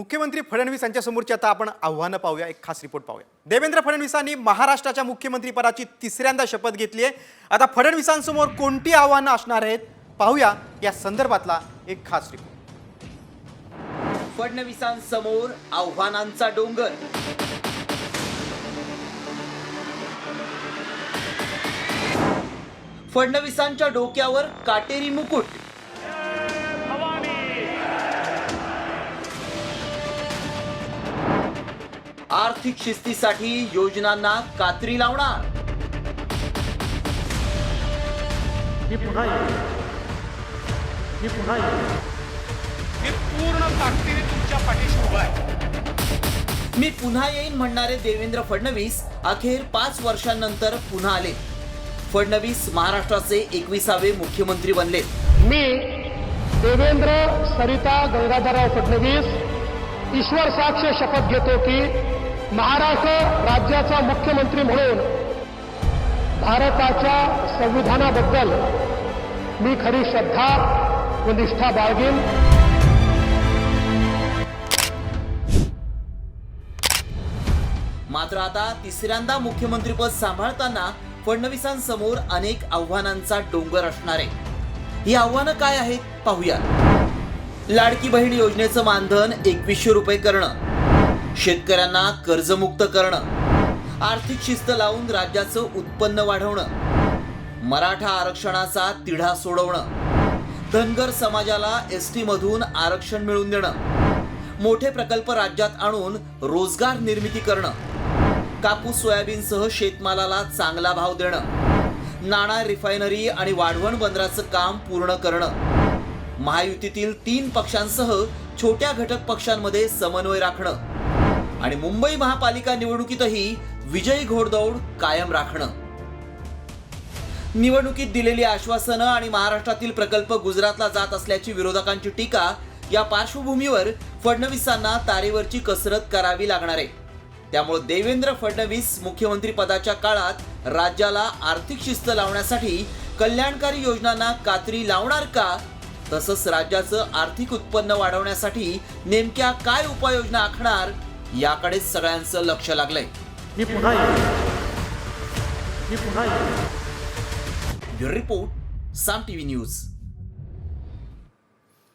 मुख्यमंत्री फडणवीस यांच्यासमोरची आता आपण आव्हानं पाहूया, एक खास रिपोर्ट पाहूया। देवेंद्र फडणवीसांनी महाराष्ट्राच्या मुख्यमंत्रीपदाची तिसऱ्यांदा शपथ घेतली आहे। आता फडणवीसांसमोर कोणती आव्हानं असणार आहेत पाहूया, या संदर्भातला एक खास रिपोर्ट। फडणवीसांसमोर आव्हानांचा डोंगर। फडणवीसांच्या डोक्यावर काटेरी मुकुट। आर्थिक शिस्तीसाठी योजनांना कात्री लावणार। मी पूर्ण ताकदीने तुमच्या पाठीशी उभा आहे। मी पुन्हा येईन म्हणणारे देवेंद्र फडणवीस अखेर 5 वर्षांनंतर पुन्हा आले। फडणवीस महाराष्ट्राचे 21वे मुख्यमंत्री बनले। मी देवेंद्र सरिता गंगाधरराव फडणवीस ईश्वर साक्ष शपथ घेतो की महाराष्ट्र राज्याचा मुख्यमंत्री म्हणून भारताच्या संविधानाबद्दल मी खरी श्रद्धा व निष्ठा बाळगेन। मात्र आता तिसऱ्यांदा मुख्यमंत्रीपद सांभाळताना फडणवीसांसमोर अनेक आव्हानांचा डोंगर असणार आहे। ही आव्हानं काय आहेत पाहूया। लाडकी बहीण योजनेचं मानधन 2100 रुपये करणं, शेतकऱ्यांना कर्जमुक्त करणं, आर्थिक शिस्त लावून राज्याचं उत्पन्न वाढवणं, मराठा आरक्षणाचा तिढा सोडवणं, धनगर समाजाला एसटी मधून आरक्षण मिळवून देणं, मोठे प्रकल्प राज्यात आणून रोजगार निर्मिती करणं, कापूस सोयाबीनसह शेतमालाला चांगला भाव देणं, नाणार रिफायनरी आणि वाढवण बंदराचं काम पूर्ण करणं, महायुतीतील 3 पक्षांसह छोट्या घटक पक्षांमध्ये समन्वय राखणं आणि मुंबई महापालिका निवडणुकीतही विजयी घोडदौड कायम राखणं। निवडणुकीत दिलेली आश्वासनं आणि महाराष्ट्रातील प्रकल्प गुजरातला जात असल्याची विरोधकांची टीका या पार्श्वभूमीवर फडणवीसांना तारेवरची कसरत करावी लागणार आहे। त्यामुळे देवेंद्र फडणवीस मुख्यमंत्री पदाच्या काळात राज्याला आर्थिक शिस्त लावण्यासाठी कल्याणकारी योजनांना कात्री लावणार का, तसंच राज्याचं आर्थिक उत्पन्न वाढवण्यासाठी नेमक्या काय उपाययोजना आखणार याकडे सगळ्यांचं लक्ष लागलंय। मी पुन्हा येईन। ब्युरो रिपोर्ट, साम टीव्ही न्यूज।